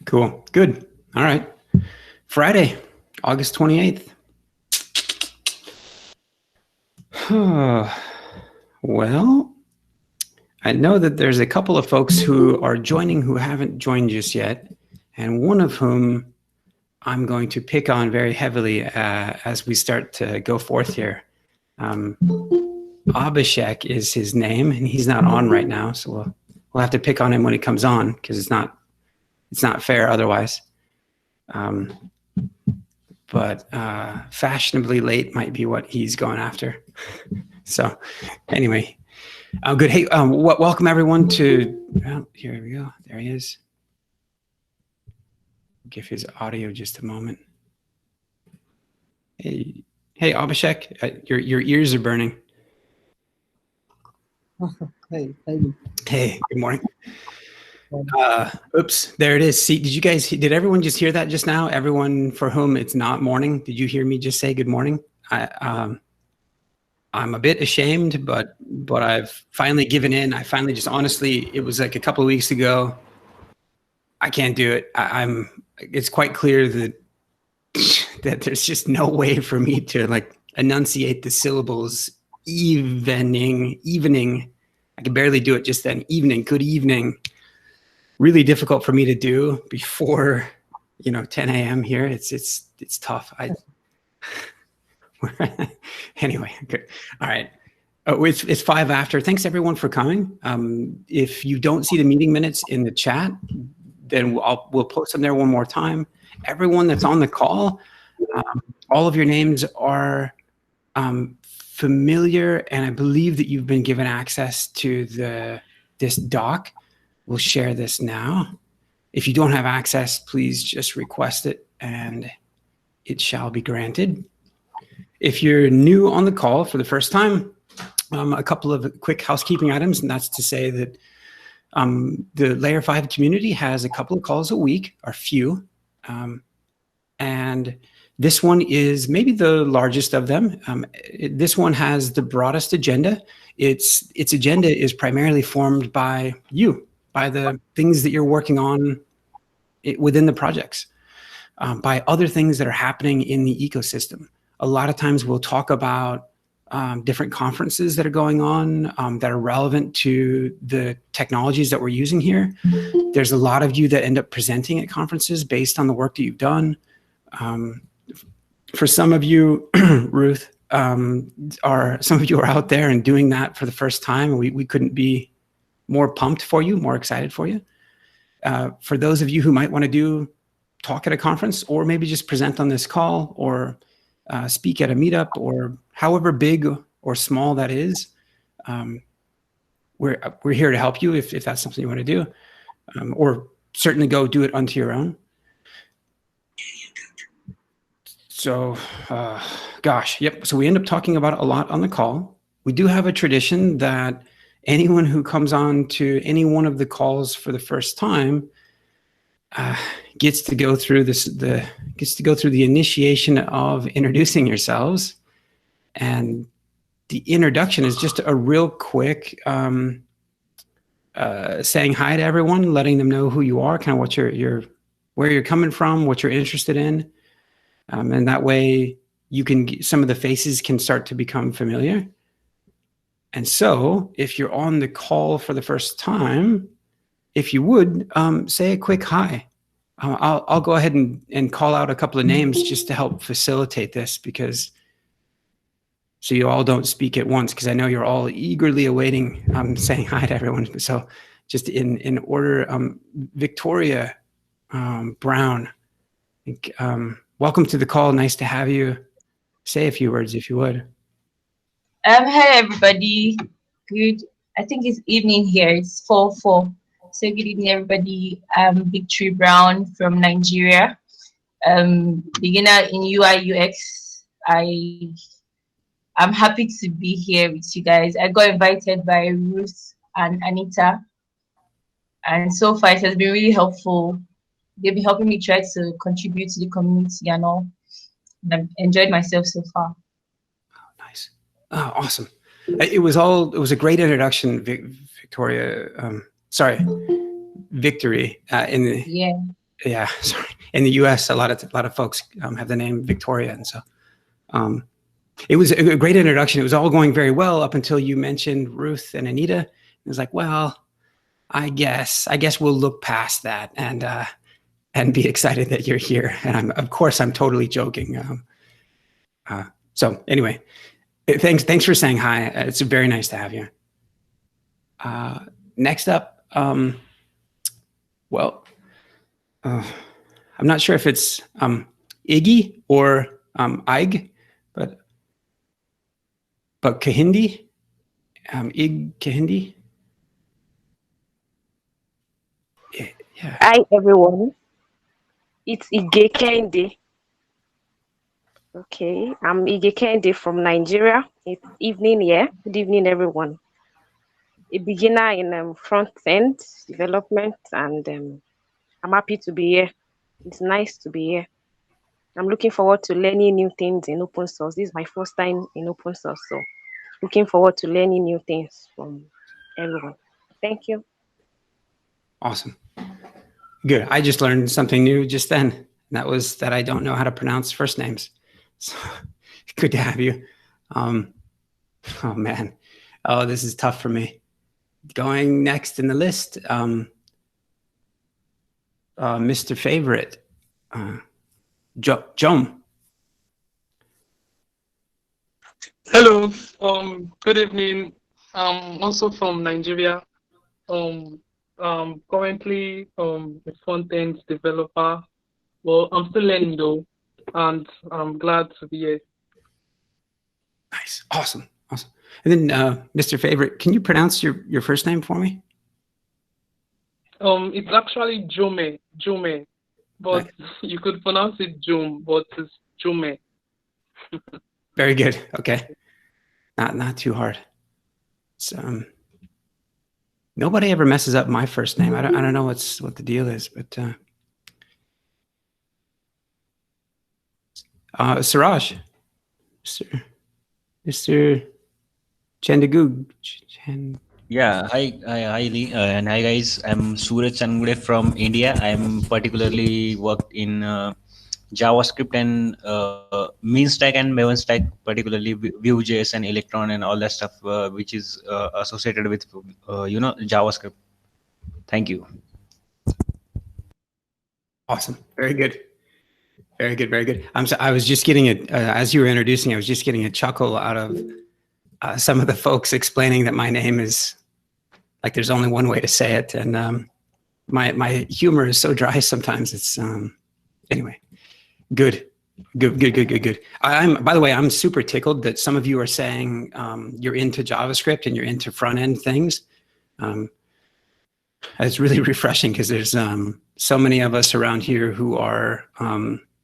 Cool. Good. All right. Friday, August 28th. Well, I know that there's a couple of folks who are joining who haven't joined just yet, and one of whom I'm going to pick on very heavily as we start to go forth here. Abhishek is his name, and he's not on right now, so we'll have to pick on him when he comes on because it's not fair otherwise. But fashionably late might be what he's going after. So anyway, good. Hey, welcome everyone to, well, here we go. There he is. Give his audio just a moment. Hey, Abhishek, your ears are burning. Hey, good morning. Oops, there it is. See, did everyone just hear that just now? Everyone for whom it's not morning, did you hear me just say good morning? I'm a bit ashamed, but I've finally given in. I finally just honestly, it was like a couple of weeks ago. I can't do it. It's quite clear that there's just no way for me to like enunciate the syllables evening. I can barely do it just then. Evening, good evening. Really difficult for me to do before 10 a.m. here. It's tough. Anyway, good. All right. It's 5 after. Thanks everyone for coming. If you don't see the meeting minutes in the chat, then we'll post them there one more time. Everyone that's on the call, all of your names are familiar, and I believe that you've been given access to this doc. We'll share this now. If you don't have access, please just request it and it shall be granted. If you're new on the call for the first time, a couple of quick housekeeping items, and that's to say that the Layer5 community has a couple of calls a week, or few, and this one is maybe the largest of them. This one has the broadest agenda. Its agenda is primarily formed by you, by the things that you're working on within the projects, by other things that are happening in the ecosystem. A lot of times we'll talk about different conferences that are going on that are relevant to the technologies that we're using here. There's a lot of you that end up presenting at conferences based on the work that you've done. For some of you, Ruth, some of you are out there and doing that for the first time. We couldn't be more pumped for you, more excited for you. For those of you who might want to talk at a conference, or maybe just present on this call, or speak at a meetup, or however big or small that is, we're here to help you if that's something you want to do, or certainly go do it onto your own. So, gosh, yep. So we end up talking about it a lot on the call. We do have a tradition that anyone who comes on to any one of the calls for the first time gets to go through the initiation of introducing yourselves. And the introduction is just a real quick saying hi to everyone, letting them know who you are, kind of what where you're coming from, what you're interested in. And that way some of the faces can start to become familiar. And so if you're on the call for the first time, if you would say a quick hi. I'll go ahead and call out a couple of names just to help facilitate this, so you all don't speak at once, because I know you're all eagerly awaiting saying hi to everyone. So just in order, Victoria Brown, welcome to the call. Nice to have you. Say a few words if you would. Hi everybody. Good. I think it's evening here. It's 4:04. So good evening everybody. I'm Victory Brown from Nigeria. Beginner in UI UX. I'm happy to be here with you guys. I got invited by Ruth and Anita, and so far it has been really helpful. They've been helping me try to contribute to the community and all. And I've enjoyed myself so far. Oh, nice. Oh, awesome. It was a great introduction, Victoria. Victory. yeah, sorry. In the U.S., a lot of folks have the name Victoria, and so it was a great introduction. It was all going very well up until you mentioned Ruth and Anita. It was like, well, I guess we'll look past that and be excited that you're here. And of course, I'm totally joking. So anyway, thanks for saying hi. It's very nice to have you. Next up, well, I'm not sure if it's Iggy or Ig, but Kahindi, Ig Kahindi. Yeah. Hi everyone, it's Ige Kende. Okay, I'm Ige Kende from Nigeria. It's evening here. Good evening, everyone. A beginner in front-end development, and I'm happy to be here. It's nice to be here. I'm looking forward to learning new things in open source. This is my first time in open source, so looking forward to learning new things from everyone. Thank you. Awesome. Good. I just learned something new just then. And that was that I don't know how to pronounce first names. So good to have you. Oh man. Oh, this is tough for me. Going next in the list, Mr. Favorite, Jom. Hello. Good evening. I'm also from Nigeria. Currently a front-end developer. Well, I'm still learning though, and I'm glad to be here. Nice. Awesome. And then Mr. Favorite, can you pronounce your first name for me? It's actually Jome, but you could pronounce it Jom, but it's Jome. Very good. Okay. Not too hard. So nobody ever messes up my first name. I don't know what the deal is, but Siraj, Mr. Chandagug. Yeah, hi Lee, and hi guys. I'm Suraj Changude from India. I'm particularly worked in JavaScript and mean stack and Maven stack, particularly Vue.js and Electron and all that stuff, which is associated with JavaScript. Thank you. Awesome. Very good. I was just getting it as you were introducing. I was just getting a chuckle out of some of the folks explaining that my name is like there's only one way to say it, and my humor is so dry sometimes. It's anyway. Good. By the way, I'm super tickled that some of you are saying you're into JavaScript and you're into front end things. It's really refreshing because there's so many of us around here who are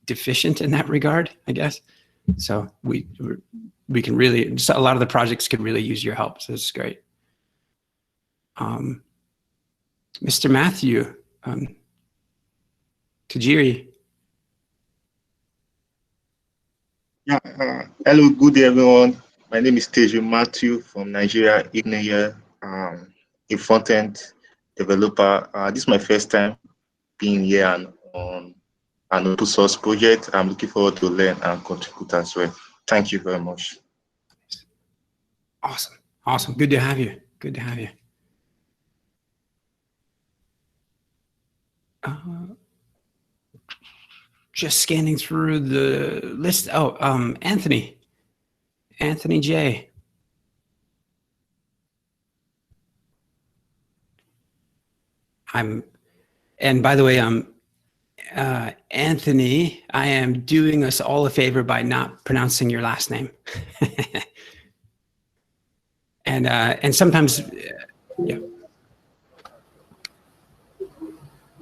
deficient in that regard, I guess. So we can really, so a lot of the projects could really use your help. So it's great. Mr. Matthew, Tajiri. Yeah, hello, good day, everyone. My name is Teju Matthew from Nigeria, evening here, a front-end developer. This is my first time being here on an open source project. I'm looking forward to learn and contribute as well. Thank you very much. Awesome. Good to have you. Just scanning through the list. Oh, Anthony J. And by the way, Anthony, I am doing us all a favor by not pronouncing your last name. and sometimes, yeah.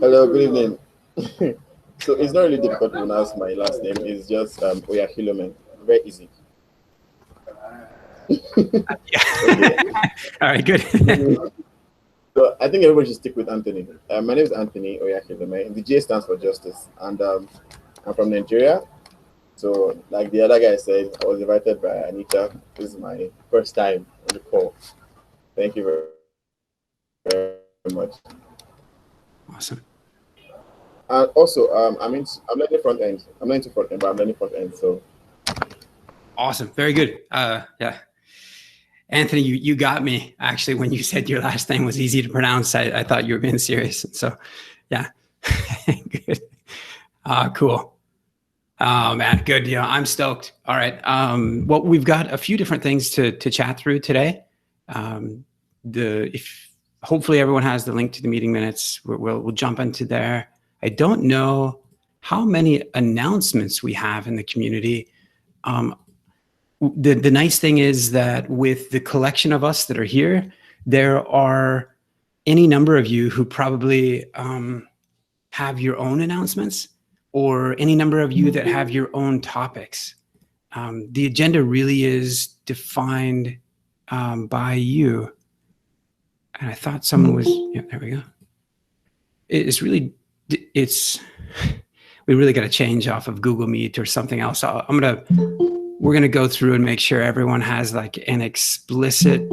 Hello, good evening. So it's not really difficult to pronounce my last name. It's just Oyakilome. Very easy. Okay. All right, good. So I think everybody should stick with Anthony. My name is Anthony Oyakilome. The J stands for justice, and I'm from Nigeria. So, like the other guy said, I was invited by Anita. This is my first time on the call. Thank you very much. Awesome. Also, I'm learning front end. I'm learning front end, but I'm learning front end. So Awesome. Very good. Yeah. Anthony, you got me actually when you said your last name was easy to pronounce. I thought you were being serious. So yeah. Good. Cool. Oh man, good. Yeah, I'm stoked. All right. Well, we've got a few different things to chat through today. If hopefully everyone has the link to the meeting minutes, we'll jump into there. I don't know how many announcements we have in the community. The nice thing is that with the collection of us that are here, there are any number of you who probably have your own announcements, or any number of you that have your own topics. The agenda really is defined by you. And I thought someone was, yeah, there we go. It's really, we really got to change off of Google Meet or something else. We're going to go through and make sure everyone has like an explicit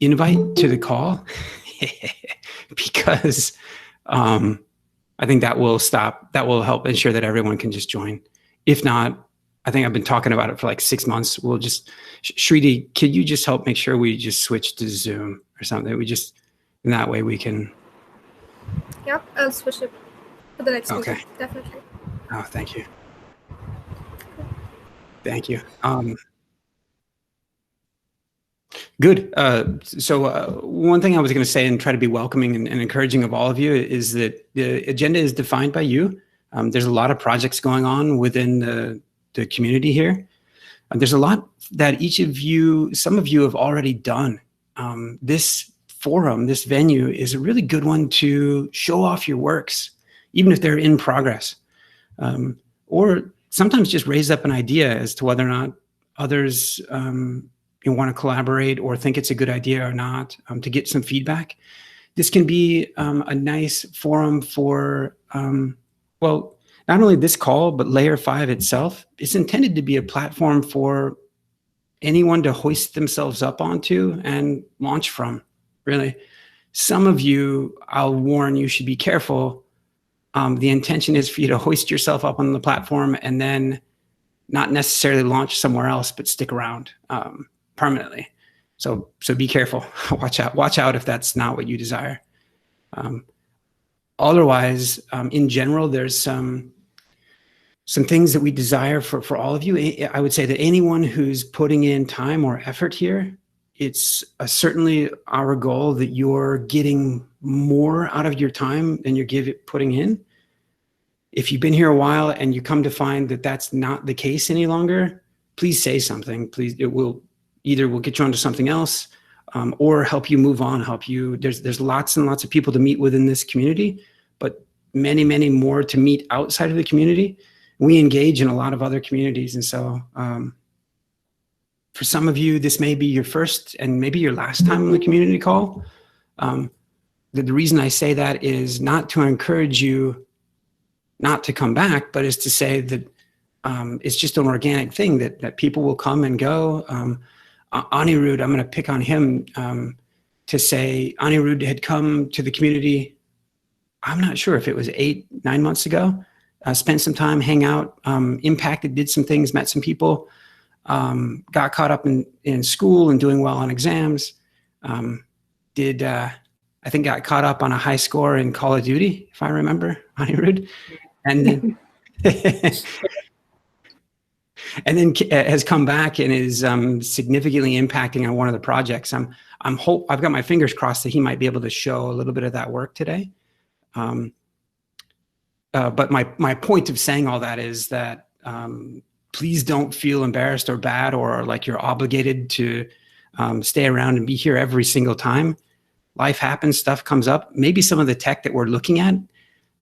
invite to the call because I think that will help ensure that everyone can just join. If not, I think I've been talking about it for like 6 months. We'll just, Shriti, could you just help make sure we just switch to Zoom or something? In that way we can. Yep, I'll switch it for the next Okay. meeting, definitely. Oh, thank you. Thank you. Good. So one thing I was going to say and try to be welcoming and encouraging of all of you is that the agenda is defined by you. There's a lot of projects going on within the community here. There's a lot that some of you have already done. This forum, this venue is a really good one to show off your works, even if they're in progress. Or sometimes just raise up an idea as to whether or not others you want to collaborate or think it's a good idea or not, to get some feedback. This can be a nice forum for, well, not only this call, but Layer5 itself. It's intended to be a platform for anyone to hoist themselves up onto and launch from, really. Some of you, I'll warn you, should be careful. The intention is for you to hoist yourself up on the platform and then not necessarily launch somewhere else, but stick around permanently. So be careful. Watch out if that's not what you desire. Otherwise, in general, there's some things that we desire for all of you. I would say that anyone who's putting in time or effort here, it's certainly our goal that you're getting more out of your time than you're putting in. If you've been here a while and you come to find that that's not the case any longer, please say something. Please, we'll get you onto something else, or help you move on, help you. There's lots and lots of people to meet within this community, but many, many more to meet outside of the community. We engage in a lot of other communities. And so for some of you, this may be your first and maybe your last time on the community call. The reason I say that is not to encourage you not to come back, but is to say that it's just an organic thing that people will come and go. Anirudh, I'm going to pick on him to say Anirudh had come to the community. I'm not sure if it was 8-9 months ago. Spent some time, hang out, impacted, did some things, met some people, got caught up in school and doing well on exams. I think got caught up on a high score in Call of Duty, if I remember, Anirudh. And then and then has come back and is significantly impacting on one of the projects. I've got my fingers crossed that he might be able to show a little bit of that work today. But my point of saying all that is that please don't feel embarrassed or bad or like you're obligated to stay around and be here every single time. Life happens, stuff comes up. Maybe some of the tech that we're looking at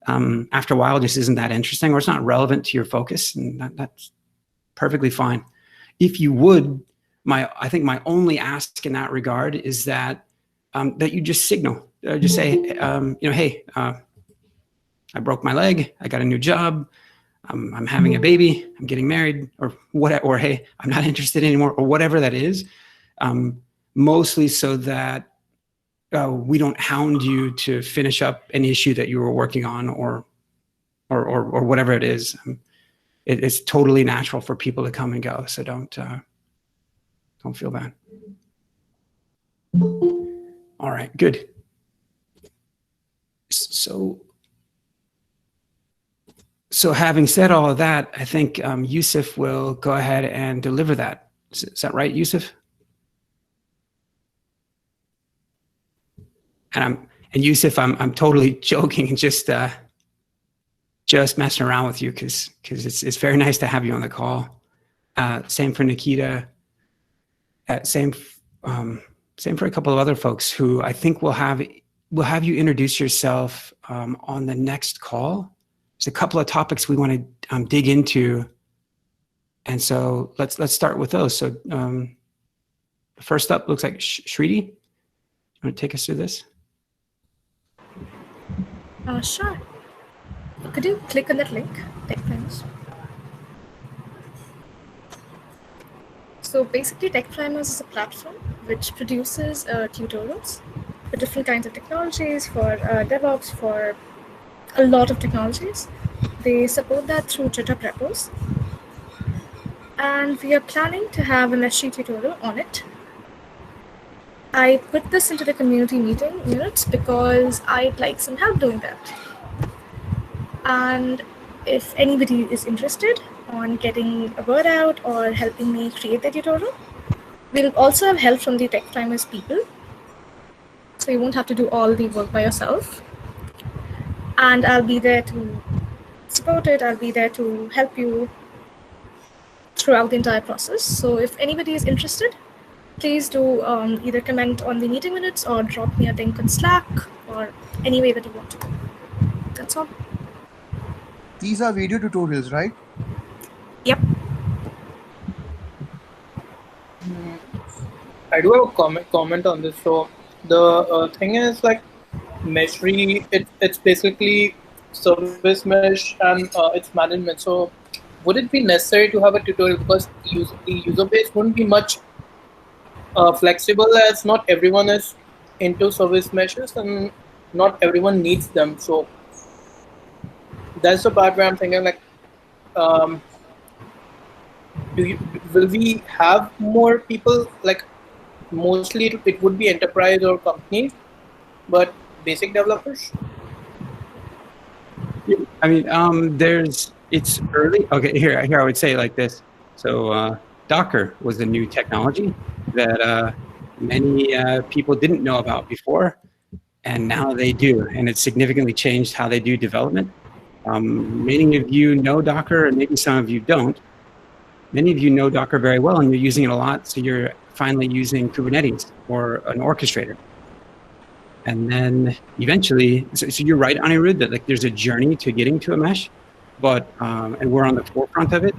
after a while just isn't that interesting or it's not relevant to your focus, and that's perfectly fine. If you would, I think my only ask in that regard is that that you just signal, just say, hey, I broke my leg, I got a new job, I'm having a baby, I'm getting married, or what, or hey, I'm not interested anymore, or whatever that is. Mostly so that we don't hound you to finish up an issue that you were working on or whatever it is. It's totally natural for people to come and go. So don't feel bad. All right, good. So having said all of that, I think Yusuf will go ahead and deliver that. Is that right, Yusuf? And Yusuf, I'm totally joking and just messing around with you because it's very nice to have you on the call. Same for Nikita. Same for a couple of other folks who I think will have you introduce yourself on the next call. There's a couple of topics we want to dig into, and so let's start with those. So first up looks like Shriti. You want to take us through this? Sure. Could you click on that link, Tech Primers? So basically, Tech Primers is a platform which produces tutorials for different kinds of technologies, for DevOps, for a lot of technologies. They support that through GitHub repos. And we are planning to have an SG tutorial on it. I put this into the community meeting minutes because I'd like some help doing that. And if anybody is interested on getting a word out or helping me create the tutorial, we'll also have help from the Tech Primers people. So you won't have to do all the work by yourself. And I'll be there to support it. I'll be there to help you throughout the entire process. So if anybody is interested, please do either comment on the meeting minutes or drop me a link on Slack or any way that you want to. That's all. These are video tutorials, right? Yep. I do have a comment on this. So the thing is like Meshry, it's basically service mesh and its management. So would it be necessary to have a tutorial because the user base wouldn't be much flexible as not everyone is into service meshes and not everyone needs them. So that's the part where I'm thinking like, will we have more people, like mostly it would be enterprise or companies, but basic developers? I mean, it's early. Okay, here I would say it like this. So Docker was a new technology that many people didn't know about before, and now they do, and it's significantly changed how they do development. Many of you know Docker, and maybe some of you don't. Many of you know Docker very well, and you're using it a lot, so you're finally using Kubernetes or an orchestrator. And then eventually, so you're right, Anirudh, that like there's a journey to getting to a mesh, but and we're on the forefront of it.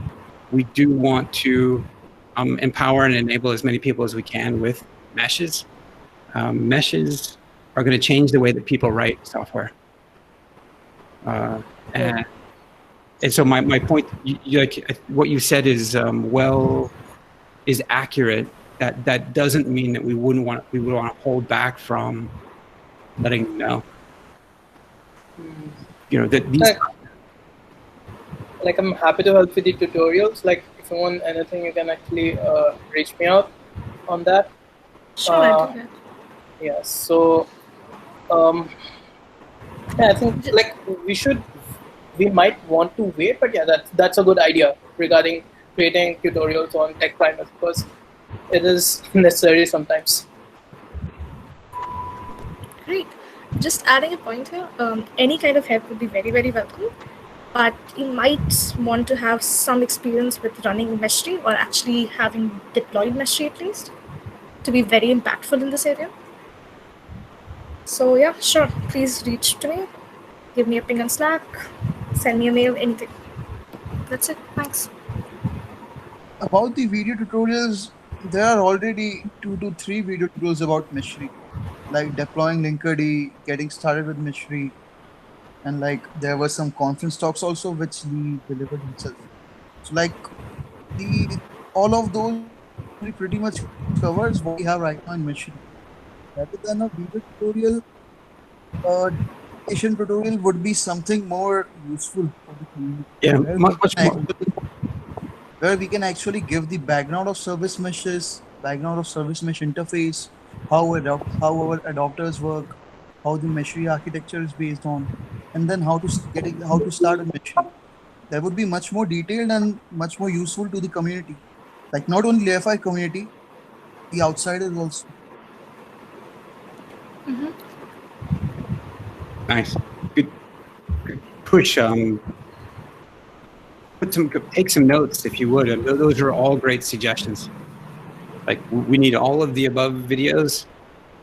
We do want to empower and enable as many people as we can with meshes. Meshes are going to change the way that people write software. And so my point, like what you said is is accurate. That doesn't mean that we would want to hold back from letting them know. You know that these. Like I'm happy to help with the tutorials. Like if you want anything, you can actually reach me out on that. Sure, I'll do that. Yeah. So yeah, I think like we might want to wait, but yeah, that's a good idea regarding creating tutorials on Tech Primers because it is necessary sometimes. Great. Just adding a point here, any kind of help would be very, very welcome. But you might want to have some experience with running Meshry or actually having deployed Meshry at least to be very impactful in this area. So yeah, sure. Please reach to me. Give me a ping on Slack. Send me a mail, anything. That's it. Thanks. About the video tutorials, there are already 2 to 3 video tutorials about Meshry, like deploying Linkerd, getting started with Meshry, and like there were some conference talks also which he delivered himself. So like all of those pretty much covers what we have right now in Meshry. rather than a video tutorial, education tutorial would be something more useful for the community. Yeah, Where much more. where we can actually give the background of service meshes, background of service mesh interface, how our adapters work, how the meshery architecture is based on, and then how to start a meshery. That would be much more detailed and much more useful to the community. Like not only Layer5 community, the outsiders also. Nice. Good push. Take some notes if you would. Those are all great suggestions. Like we need all of the above videos,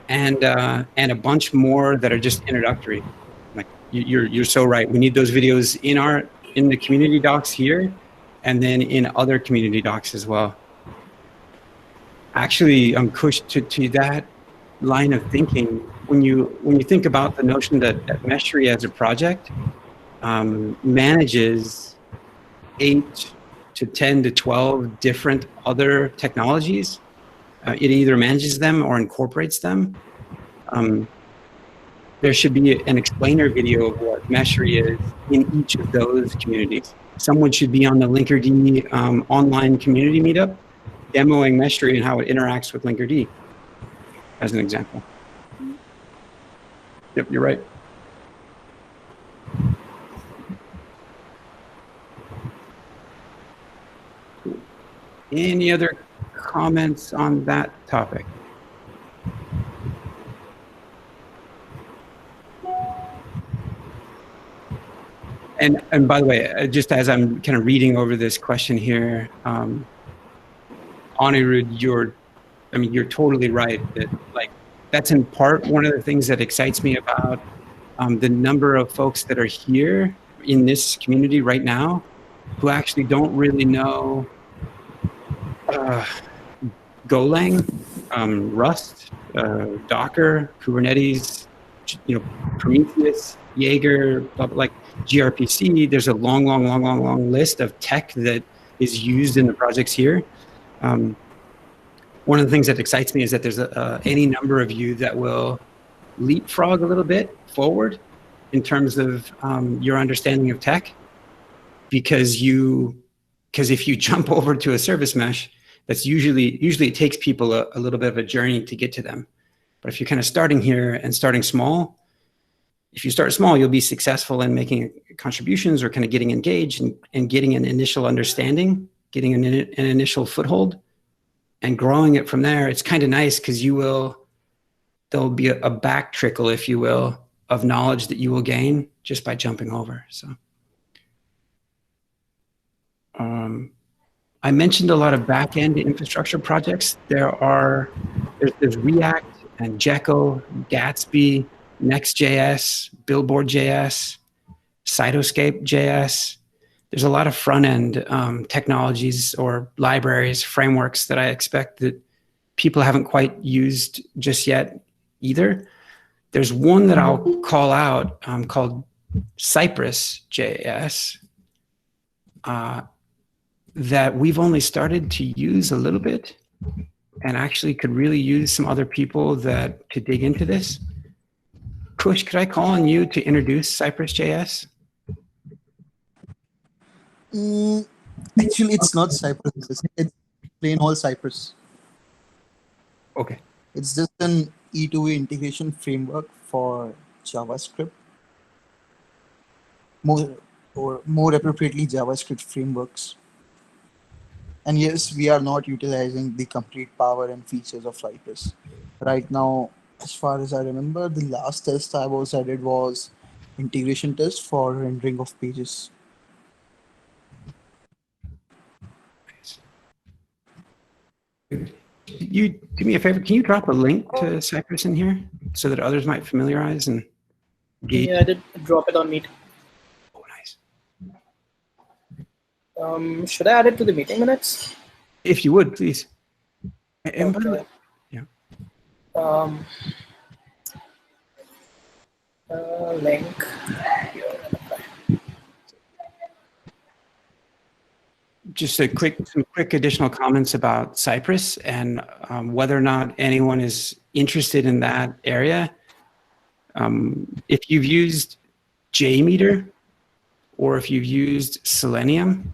and a bunch more that are just introductory. Like you're so right. We need those videos in the community docs here, and then in other community docs as well. Actually, Kush, to that line of thinking, when you think about the notion that Meshery as a project manages 8 to 10 to 12 different other technologies, it either manages them or incorporates them. There should be an explainer video of what Meshery is in each of those communities. Someone should be on the Linkerd online community meetup demoing Meshery and how it interacts with Linkerd, as an example. Yep, you're right. Any other comments on that topic? And by the way, just as I'm kind of reading over this question here, Anirudh, you're totally right that that's in part one of the things that excites me about the number of folks that are here in this community right now who actually don't really know Golang, Rust, Docker, Kubernetes, Prometheus, Jaeger, like gRPC. There's a long list of tech that is used in the projects here. One of the things that excites me is that there's any number of you that will leapfrog a little bit forward in terms of your understanding of tech, because if you jump over to a service mesh, that's usually it takes people a little bit of a journey to get to them. But if you're kind of starting here and starting small, if you start small, you'll be successful in making contributions or kind of getting engaged and getting an initial understanding, getting an initial foothold, and growing it from there. It's kind of nice because there'll be a back trickle, if you will, of knowledge that you will gain just by jumping over. So I mentioned a lot of back-end infrastructure projects. There's React and Gecko, Gatsby, Next.js, Billboard.js, Cytoscape.js. There's a lot of front-end technologies or libraries, frameworks that I expect that people haven't quite used just yet either. There's one that I'll call out called Cypress.js that we've only started to use a little bit and actually could really use some other people that could dig into this. Kush, could I call on you to introduce Cypress.js? Actually, it's not Cypress. It's plain old Cypress. Okay. It's just an E2E integration framework for JavaScript. More appropriately, JavaScript frameworks. And yes, we are not utilizing the complete power and features of Cypress. Right now, as far as I remember, the last test I did was integration test for rendering of pages. You do me a favor, can you drop a link to Cypress in here so that others might familiarize and gauge? Yeah, I did drop it on Meet. Oh, nice. Should I add it to the meeting minutes? If you would, please. And by the way, Link. just some quick additional comments about Cypress and whether or not anyone is interested in that area, if you've used JMeter or if you've used Selenium,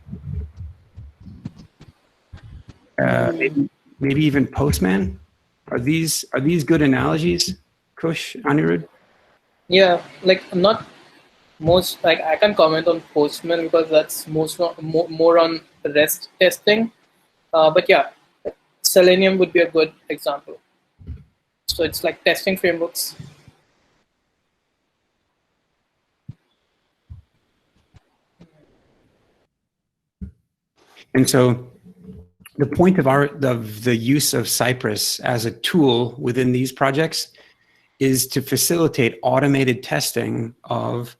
maybe even Postman, are these good analogies, Kush, Anirudh? Yeah, like not most, like I can comment on Postman because that's more on REST testing. But yeah, Selenium would be a good example. So it's like testing frameworks. And so the point of the use of Cypress as a tool within these projects is to facilitate automated testing of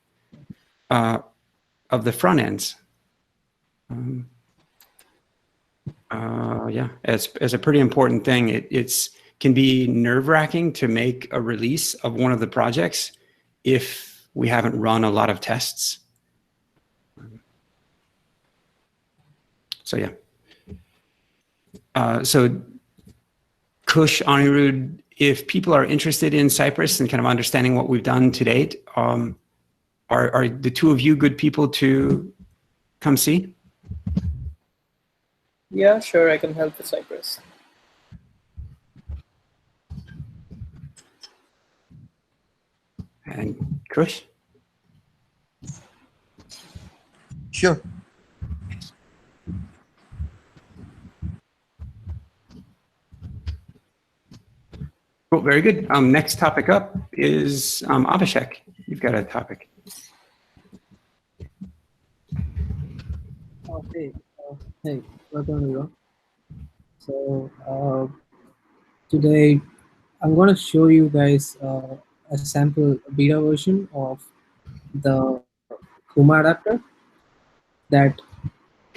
the front ends. Yeah, it's a pretty important thing. It's can be nerve-wracking to make a release of one of the projects if we haven't run a lot of tests. So yeah. So Kush, Anirudh, if people are interested in Cypress and kind of understanding what we've done to date, are the two of you good people to come see? Yeah, sure, I can help with Cypress. And Kush? Sure. Cool, very good. Next topic up is Abhishek. You've got a topic. Hey, welcome everyone. So today I'm going to show you guys a sample beta version of the Kuma adapter that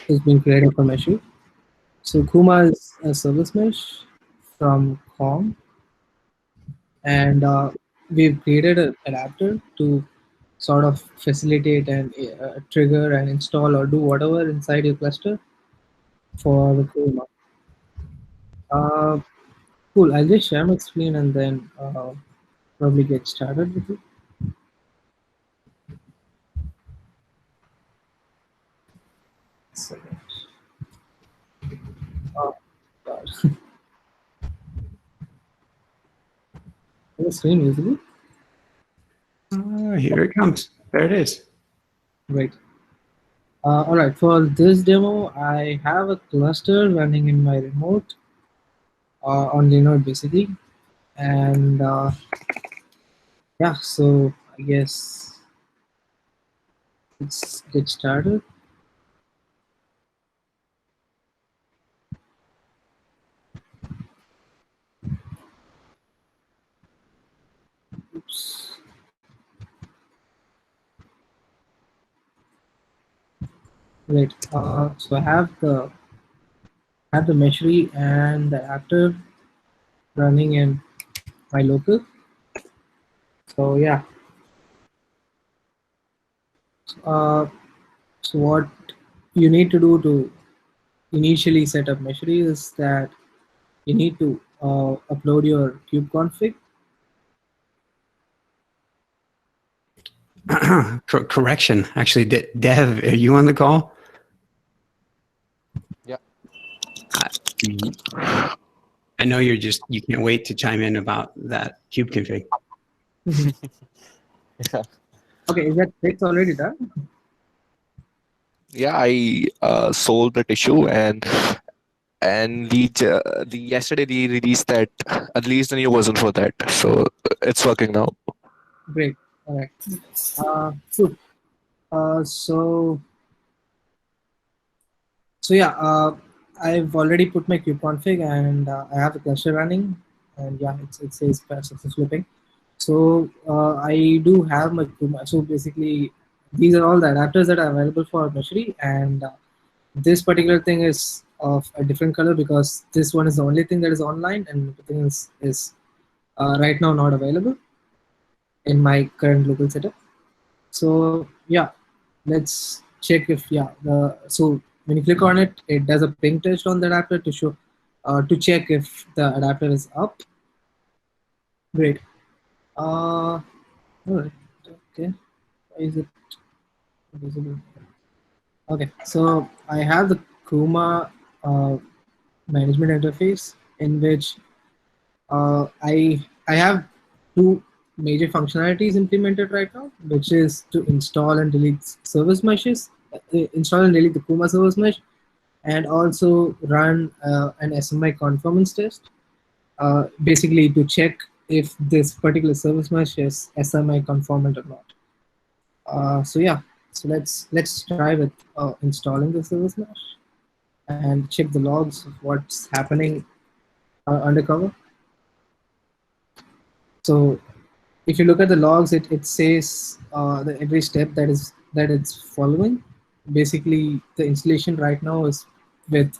has been created for meshing. So Kuma is a service mesh from Com, and we've created an adapter to sort of facilitate and trigger and install or do whatever inside your cluster for the Kuma. Cool. I'll just share my screen and then probably get started with it. Second. Oh God. Is the screen visible? Here it comes. There it is. Great. All right. For this demo, I have a cluster running in my remote on Linode basically, and yeah. So I guess let's get started. Oops. Great. So I have the meshery and the adapter running in my local. So yeah. So what you need to do to initially set up meshery is that you need to upload your kubeconfig. Correction. Actually, Dev, are you on the call? Yeah. I know you can't wait to chime in about that kube config. Yeah. Okay, is that fix already done? Yeah, I solved that issue, and the yesterday they released that, at least the new version for that, so it's working now. Great. All right. Cool. So yeah, I've already put my kubeconfig and I have the cluster running, and yeah, it says successful flipping. So I do have my Kuma. So basically, these are all the adapters that are available for meshery, and this particular thing is of a different color because this one is the only thing that is online, and everything is right now not available in my current local setup. So yeah, let's check if so when you click on it, it does a ping test on the adapter to show to check if the adapter is up. Great. All right. Okay. Why is it visible? Okay. So I have the Kuma management interface in which I have two major functionalities implemented right now, which is to install and delete service meshes, install and delete the Kuma service mesh, and also run an SMI conformance test, basically to check if this particular service mesh is SMI conformant or not. So yeah, so let's try with installing the service mesh and check the logs of what's happening undercover. So if you look at the logs, it says every step that it's following. Basically, the installation right now is with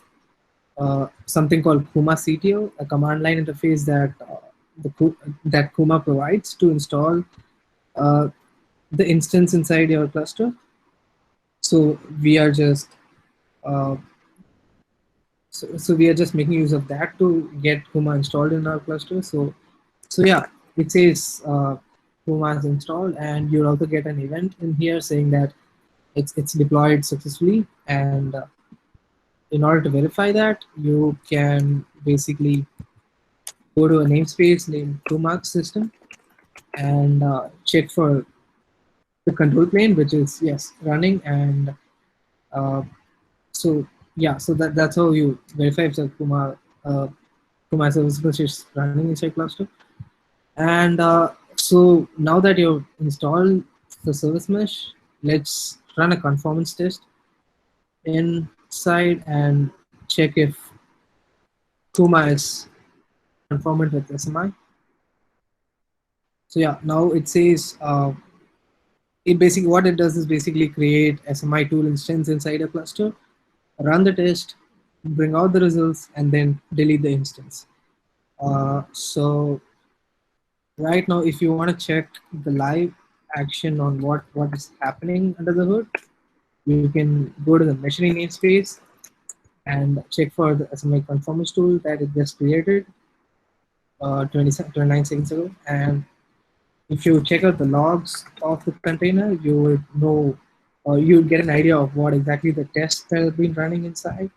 something called Kuma CTO, a command line interface that Kuma provides to install uh, the instance inside your cluster. So we are just uh, so we are just making use of that to get Kuma installed in our cluster. So yeah, it says Kuma is installed, and you'll also get an event in here saying that it's deployed successfully. And in order to verify that, you can basically go to a namespace named Kuma system and check for the control plane, which is yes running. And uh, so yeah, so that's how you verify if the Kuma service bus is running inside cluster. And so now that you've installed the service mesh, let's run a conformance test inside and check if Kuma is conformant with SMI. So yeah, now it says it basically what it does is basically create SMI tool instance inside a cluster, run the test, bring out the results, and then delete the instance. So right now, if you want to check the live action on what is happening under the hood, you can go to the machinery namespace and check for the SMI conformance tool that it just created 29 seconds ago. And if you check out the logs of the container, you will know, or you'll get an idea of what exactly the tests that have been running inside.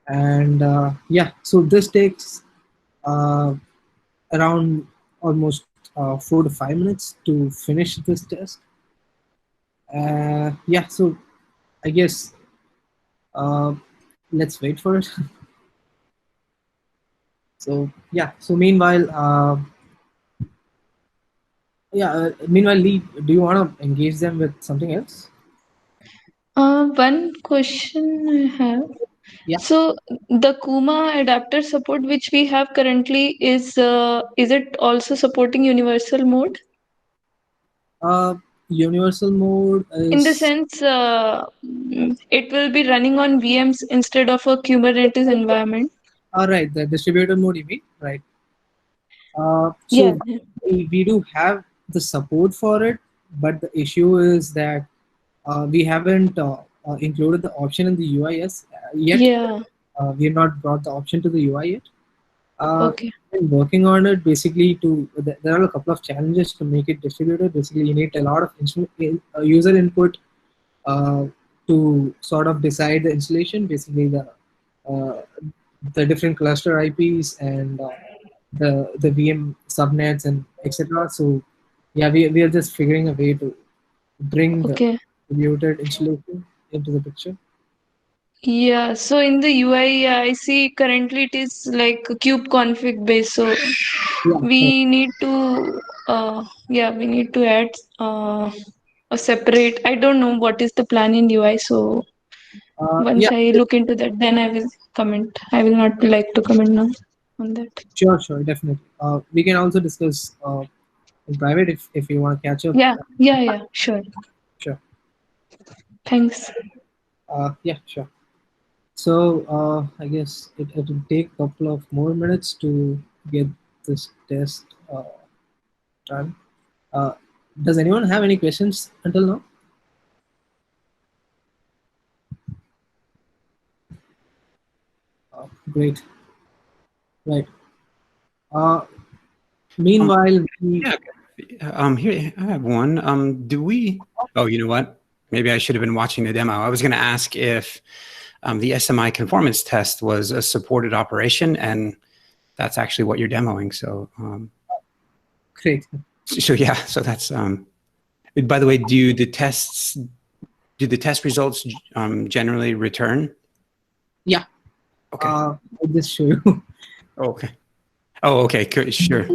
And yeah, so this takes uh, around almost 4 to 5 minutes to finish this test. Yeah, so I guess uh, let's wait for it. So yeah, so meanwhile, Lee, do you want to engage them with something else? One question I have. Yeah. So the Kuma adapter support which we have currently is it also supporting universal mode? Universal mode In the is sense, it will be running on VMs instead of a Kubernetes environment. all right. The distributed mode, you mean, right? Yeah. So we do have the support for it, but the issue is that we haven't included the option in the UI yet. Yeah. We have not brought the option to the UI yet. Okay. Been working on it basically there are a couple of challenges to make it distributed. Basically, you need a lot of user input uh, to sort of decide the installation. Basically, uh, the different cluster IPs and the VM subnets and etc. So yeah, we are just figuring a way to bring the Okay. distributed installation into the picture. Yeah. So in the UI, I see currently it is like a kube config based. So Yeah. we need to, we need to add a separate. I don't know what is the plan in UI. So once Yeah. I look into that, then I will comment. I will not like to comment now on that. Sure, definitely. We can also discuss in private if you want to catch up. Yeah, sure. Sure. Thanks. Yeah, sure. So I guess it will take a couple of more minutes to get this test done. Uh, does anyone have any questions until now? Great. Right. Uh, Meanwhile, we, Yeah. Here I have one. Do we? Oh, you know what? Maybe I should have been watching the demo. I was going to ask if the SMI conformance test was a supported operation, and that's actually what you're demoing. So, great. so yeah. So that's. By the way, do the test results generally return? Yeah. Okay. I'll just show you. Okay. Oh, okay. Sure.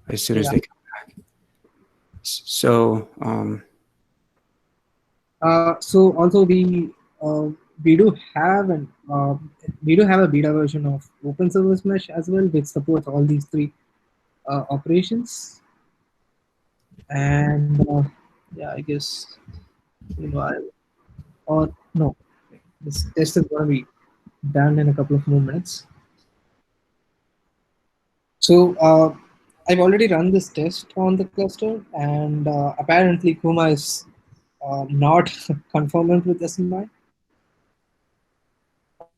As soon as Yeah. they come back. So. So also we do have a beta version of Open Service Mesh as well, which supports all these three operations. And yeah, I guess meanwhile, or no, this test is going to be done in a couple of more minutes. So I've already run this test on the cluster, and apparently Kuma is not conformant with SMI.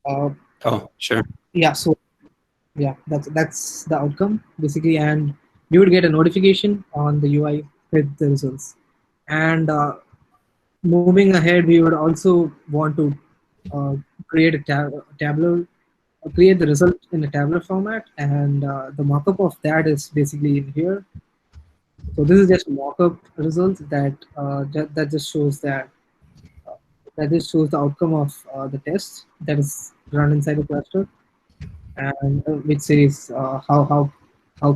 Oh, sure. Yeah, so yeah, that's the outcome basically, and you would get a notification on the UI with the results. And moving ahead, we would also want to create a tabular, create the result in a tabular format, and the mockup of that is basically in here. So this is just mockup results that just shows the outcome of the test that is run inside the cluster, and which says how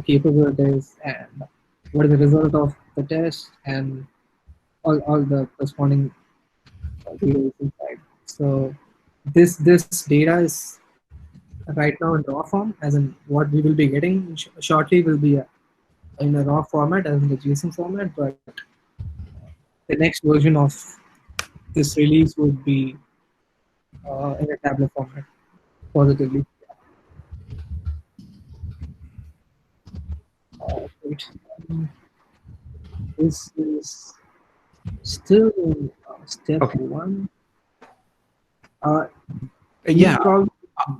capable it is and what is the result of the test and all the corresponding data is inside. So this data is right now in raw form, as in what we will be getting shortly will be in a raw format as in the JSON format, but the next version of this release would be in a tabular format positively. Wait. This is still step Okay. one. Yeah. Probably,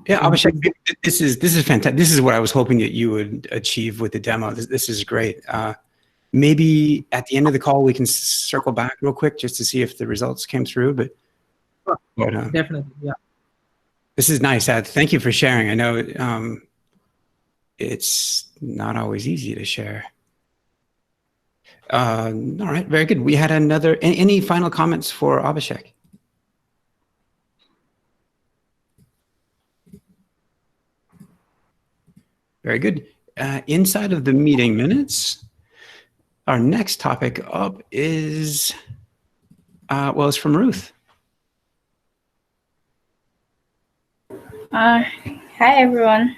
Yeah, Abhishek, this is fantastic. This is what I was hoping that you would achieve with the demo. This is great. Maybe at the end of the call we can circle back real quick just to see if the results came through. But definitely, yeah. This is nice. Thank you for sharing. I know it's not always easy to share. All right, very good. We had another. Any final comments for Abhishek? Very good. Inside of the meeting minutes, our next topic up is, well, it's from Ruth. Hi everyone.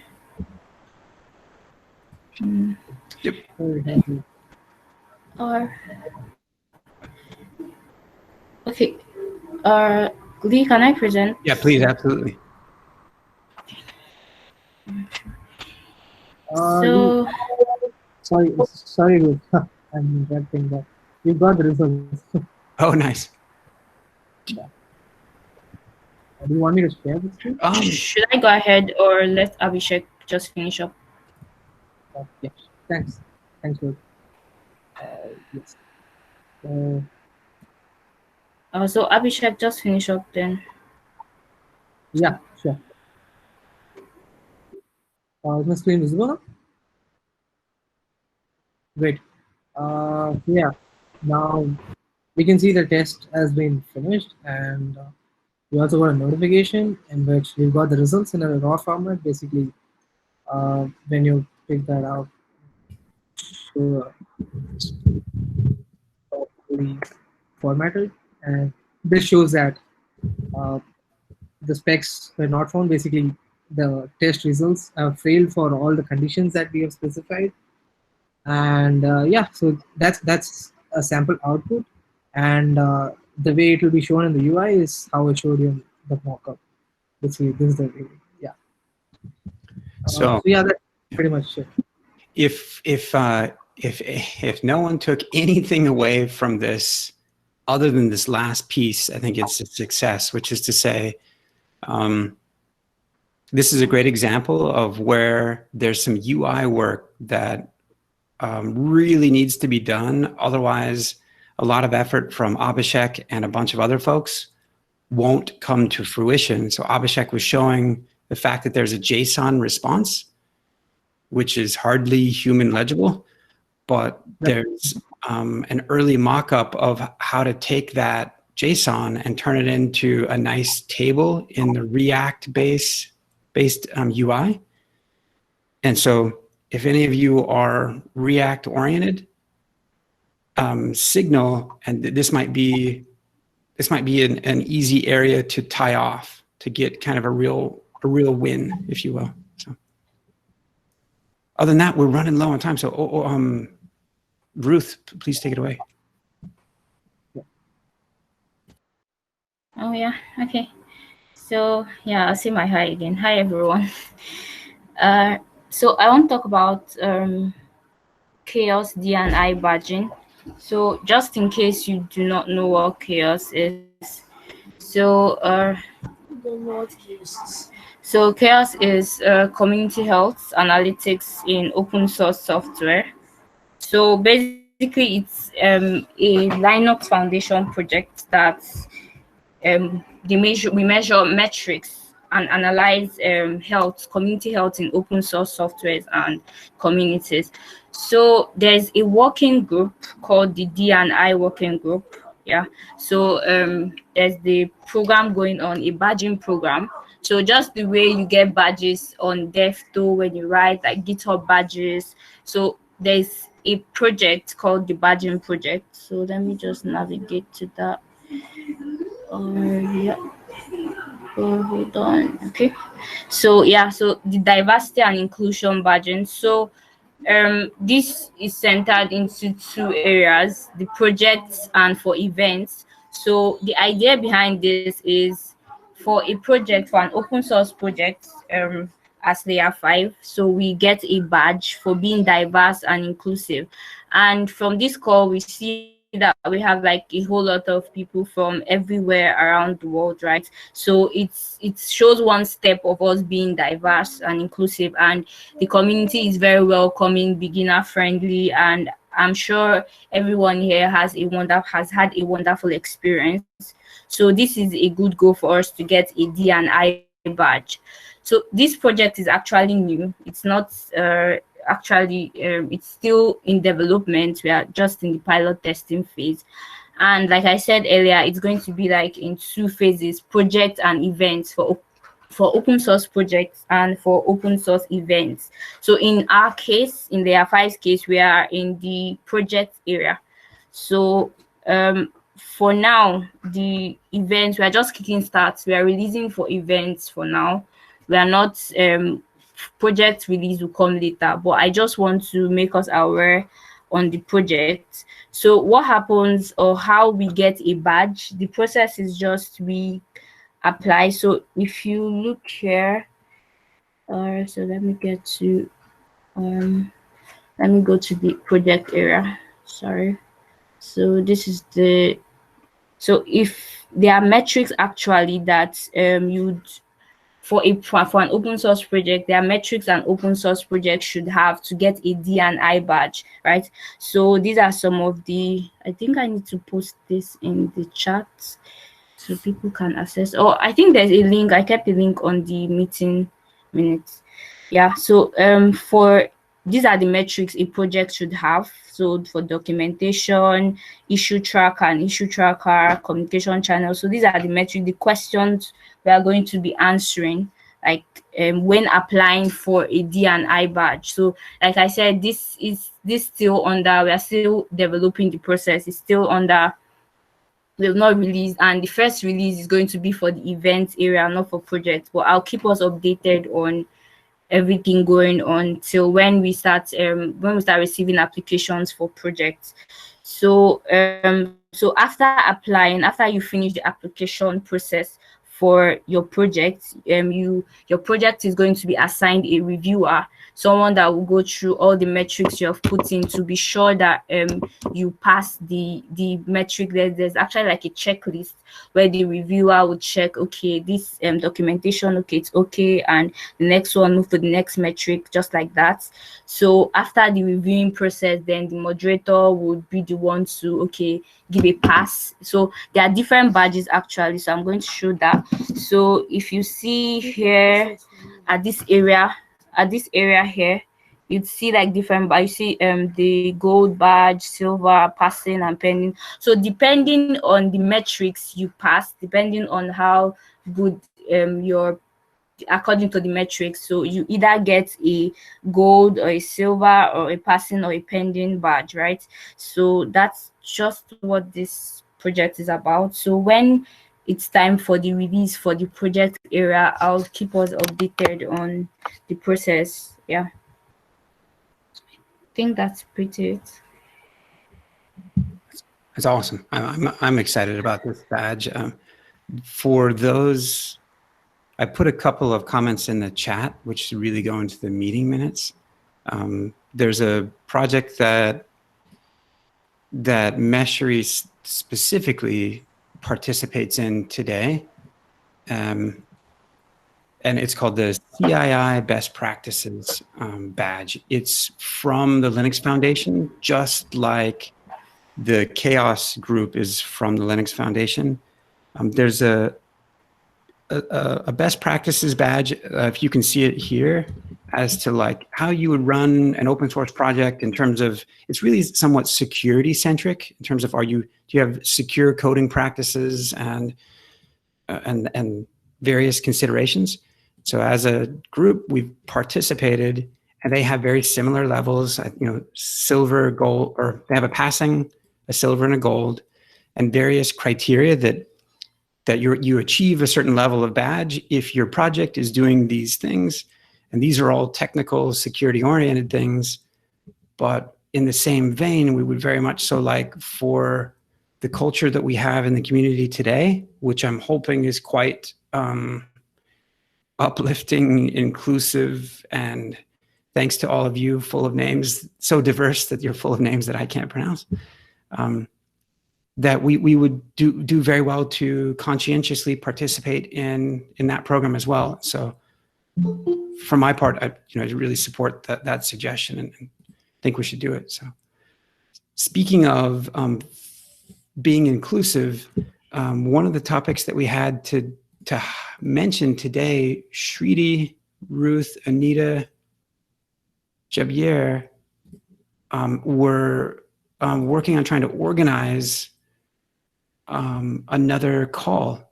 Yep. Okay. Lee, can I present? Yeah, please, absolutely. So, sorry, Ruth. I'm interrupting that. You've got the results. Oh, nice. Yeah. Do you want me to share this screen? Should I go ahead or let Abhishek just finish up? Yes. Thanks, Ruth. Yes. So Abhishek, just finish up then. Yeah, sure. Is my screen visible? Great. Yeah. Now we can see the test has been finished, and we also got a notification in which we've got the results in a raw format. Basically, when you pick that out, so formatted, and this shows that the specs were not found. Basically, the test results have failed for all the conditions that we have specified, and yeah, so that's a sample output, and the way it will be shown in the UI is how I showed you in the mockup. This is the way, yeah. So yeah, that's pretty much it. If no one took anything away from this other than this last piece, I think it's a success, which is to say, this is a great example of where there's some UI work that really needs to be done. Otherwise, a lot of effort from Abhishek and a bunch of other folks won't come to fruition. So Abhishek was showing the fact that there's a JSON response, which is hardly human legible, but there's an early mock-up of how to take that JSON and turn it into a nice table in the React-based UI. And so if any of you are React-oriented, Signal, and this might be an easy area to tie off to get kind of a real win, if you will. So, other than that, we're running low on time. So, Ruth, please take it away. Oh yeah, okay. So yeah, I'll say my hi again. Hi everyone. So I want to talk about chaos D&I badging. So just in case you do not know what chaos is, so chaos is community health analytics in open source software. So basically, it's a Linux Foundation project that we measure metrics and analyze community health in open source softwares and communities. So there's a working group called the D&I working group. Yeah. So there's the program going on, a badging program. So just the way you get badges on DevTools when you write like GitHub badges. So there's a project called the badging project. So let me just navigate to that. Yeah. Oh, hold on. Okay. So yeah, so the diversity and inclusion badging. So this is centered into two areas, the projects and for events. So the idea behind this is for a project, for an open source project, as Layer5, so we get a badge for being diverse and inclusive. And from this call, we see that we have like a whole lot of people from everywhere around the world, right? So it shows one step of us being diverse and inclusive, and the community is very welcoming, beginner friendly, and I'm sure everyone here has had a wonderful experience. So this is a good goal for us to get a D&I badge. So this project is actually new. It's not it's still in development. We are just in the pilot testing phase, and like I said earlier, it's going to be like in two phases: project and events for open source projects and for open source events. So in our case, in the Layer5's case, we are in the project area. So for now, the events, we are just kicking starts. We are releasing for events for now. We are not project release will come later, but I just want to make us aware on the project. So what happens, or how we get a badge, the process is just we apply. So if you look here, so let me get to let me go to the project area. Sorry. So this is so if there are metrics actually that for an open source project, there are metrics an open source project should have to get a D&I badge, right? So these are some of the, I think I need to post this in the chat so people can access. Oh, I think there's a link. I kept a link on the meeting minutes. Yeah, so for these are the metrics a project should have. So for documentation, issue tracker, communication channel. So these are the metrics, the questions we are going to be answering, like when applying for a D&I badge. So like I said, this still under, we are still developing the process. It's still under, we have not released, and the first release is going to be for the event area, not for projects. But I'll keep us updated on everything going on till when we start receiving applications for projects. So so after applying, after you finish the application process for your project, your project is going to be assigned a reviewer, someone that will go through all the metrics you have put in to be sure that you pass the metric. There's actually like a checklist where the reviewer would check, okay, this documentation, okay, it's okay, and the next one, move to the next metric, just like that. So after the reviewing process, then the moderator would be the one to, okay, give a pass. So there are different badges actually, so I'm going to show that. So if you see here at this area here, you'd see like different, but you see the gold badge, silver, passing, and pending. So depending on the metrics you pass, depending on how good your, according to the metrics, so you either get a gold or a silver or a passing or a pending badge, right? So that's just what this project is about. So when it's time for the release for the project area, I'll keep us updated on the process. Yeah, I think that's pretty it. That's awesome. I'm excited about this badge. For those, I put a couple of comments in the chat, which really go into the meeting minutes. There's a project that Meshri specifically participates in today, and it's called the CII Best Practices badge. It's from the Linux Foundation, just like the Chaos group is from the Linux Foundation. There's a best practices badge, if you can see it here, as to like how you would run an open source project in terms of, it's really somewhat security centric in terms of, do you have secure coding practices and various considerations. So as a group, we've participated, and they have very similar levels, silver, gold, or they have a passing, a silver, and a gold, and various criteria that you achieve a certain level of badge if your project is doing these things. And these are all technical, security-oriented things. But in the same vein, we would very much so like for the culture that we have in the community today, which I'm hoping is quite uplifting, inclusive, and thanks to all of you, full of names, so diverse that you're full of names that I can't pronounce. That we would do very well to conscientiously participate in that program as well. So for my part, I really support that suggestion and think we should do it. So speaking of being inclusive, one of the topics that we had to mention today, Shriti, Ruth, Anita, Javier were working on trying to organize another call.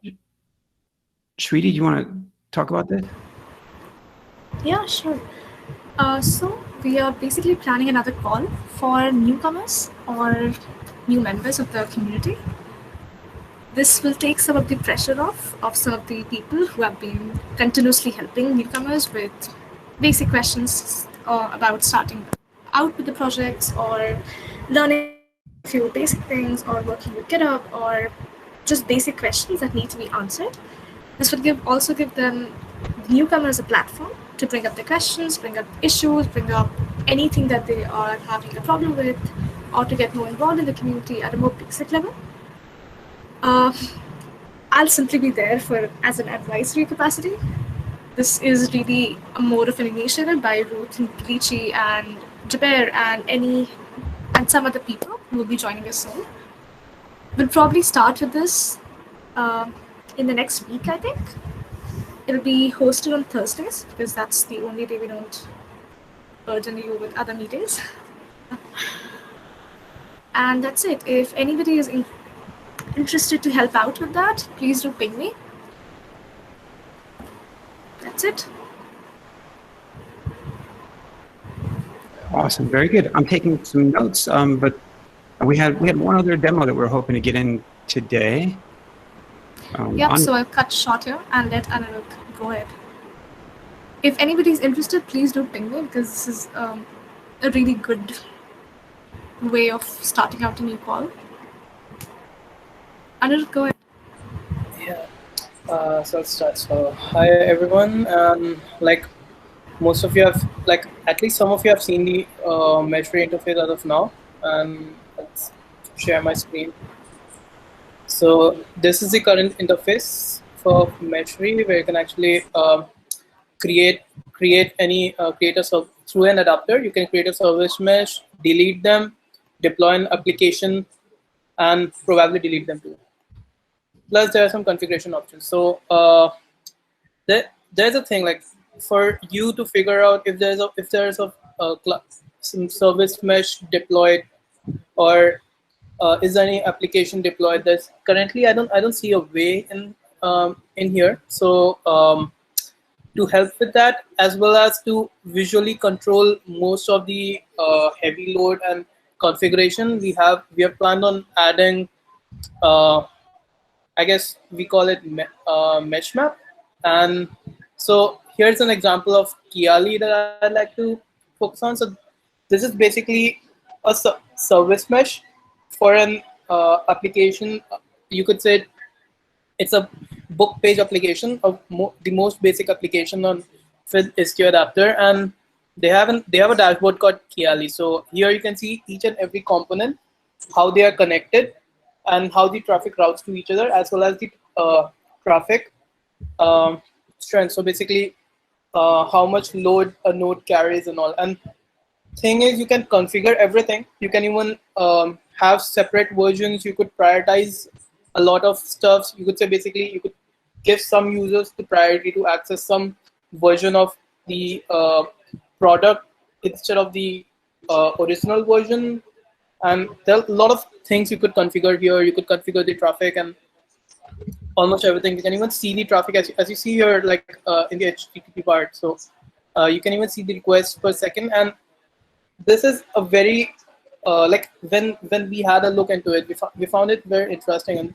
Shriti, do you want to talk about this? Yeah, sure. So we are basically planning another call for newcomers or new members of the community. This will take some of the pressure off of some of the people who have been continuously helping newcomers with basic questions about starting out with the projects or learning a few basic things or working with GitHub or just basic questions that need to be answered. This would also give them newcomers a platform to bring up their questions, bring up issues, bring up anything that they are having a problem with, or to get more involved in the community at a more basic level. I'll simply be there as an advisory capacity. This is really more of an initiative by Ruth and Kalichi and Jaber and some other people who will be joining us soon. We'll probably start with this in the next week, I think. It'll be hosted on Thursdays because that's the only day we don't burden you with other meetings. And that's it. If anybody is interested to help out with that, please do ping me. That's it. Awesome, very good. I'm taking some notes, but we had one other demo that we're hoping to get in today. So I'll cut short here and let Anirudh go ahead. If anybody's interested, please do ping me because this is a really good way of starting out a new call. Anirudh, go ahead. Yeah. So let's start. So hi everyone. Like most of you have, like at least some of you have seen the measure interface as of now. And let's share my screen. So this is the current interface for Measure, where you can actually create any through an adapter. You can create a service mesh, delete them, deploy an application, and probably delete them too. Plus, there are some configuration options. So there's a thing like for you to figure out if there's some service mesh deployed, or is there any application deployed. There's currently I don't see a way in here. So to help with that, as well as to visually control most of the heavy load and configuration, we have planned on adding I guess we call it mesh map. And so here's an example of Kiali that I'd like to focus on. So this is basically a service mesh for an application. You could say it's a book page application of the most basic application on with Istio Adapter, and they have a dashboard called Kiali. So here you can see each and every component, how they are connected, and how the traffic routes to each other, as well as the traffic strength. So basically, how much load a node carries and all. And thing is, you can configure everything. You can even have separate versions. You could prioritize a lot of stuff. You could say basically you could give some users the priority to access some version of the product instead of the original version. And there are a lot of things you could configure here. You could configure the traffic and almost everything. You can even see the traffic as you see here, like in the HTTP part. So you can even see the requests per second. And this is a very like when we had a look into it, we found it very interesting, and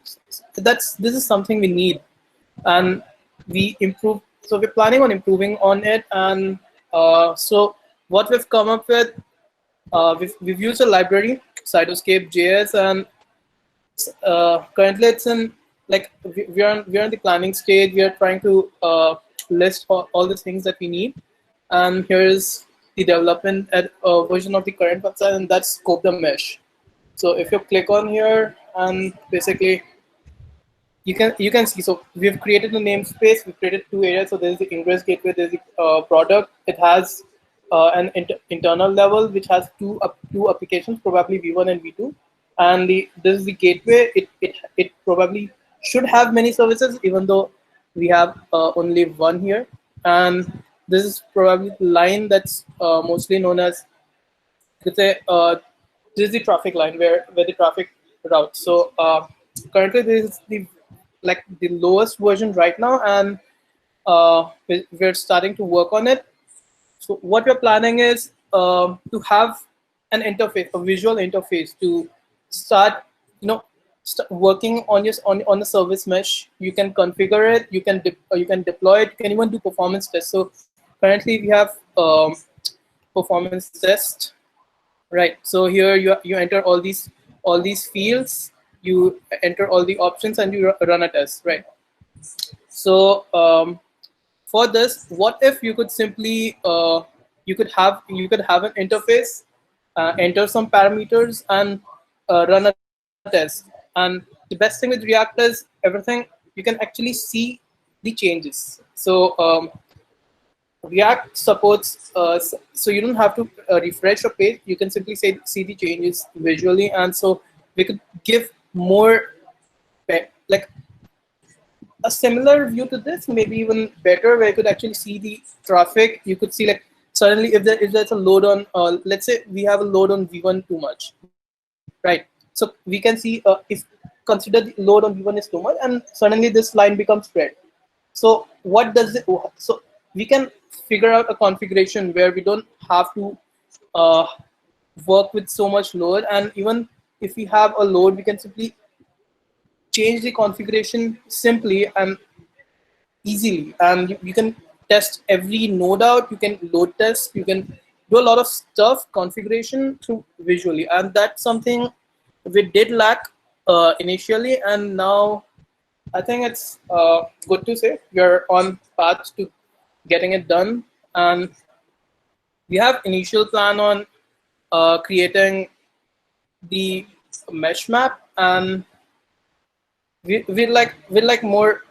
this is something we need, and we improve. So we're planning on improving on it. And so what we've come up with, we've used a library, Cytoscape.js, and currently it's in like we're in the planning stage. We are trying to list all the things that we need, and here is the development version of the current website, and that's Scope the Mesh. So if you click on here, and basically you can see, so we've created a namespace. We've created two areas. So there's the ingress gateway, there's the product. It has an internal level which has two applications, probably V1 and V2. And this is the gateway. It probably should have many services, even though we have only one here. And this is probably the line that's mostly known as, let's say, this is the traffic line where the traffic routes. So currently this is the lowest version right now, and we're starting to work on it. So what we're planning is to have an interface, a visual interface, to start working on the service mesh. You can configure it, you can deploy it, you can even do performance tests. So currently we have performance test, right? So here you enter all these fields, you enter all the options, and you run a test, right? So for this, what if you could simply you could have an interface, enter some parameters, and run a test. And the best thing with React is everything you can actually see the changes. So React supports, so you don't have to refresh a page. You can simply see the changes visually, and so we could give more like a similar view to this, maybe even better, where you could actually see the traffic. You could see like suddenly if there's a load on, let's say we have a load on V1 too much, right? So we can see if consider the load on V1 is too much, and suddenly this line becomes red. So what does it? So we can figure out a configuration where we don't have to work with so much load, and even if we have a load, we can simply change the configuration simply and easily, and you can test every node out. You can load test, you can do a lot of stuff configuration through visually, and that's something we did lack initially, and now I think it's good to say you're on path to getting it done, and we have initial plan on creating the mesh map, and we'd like more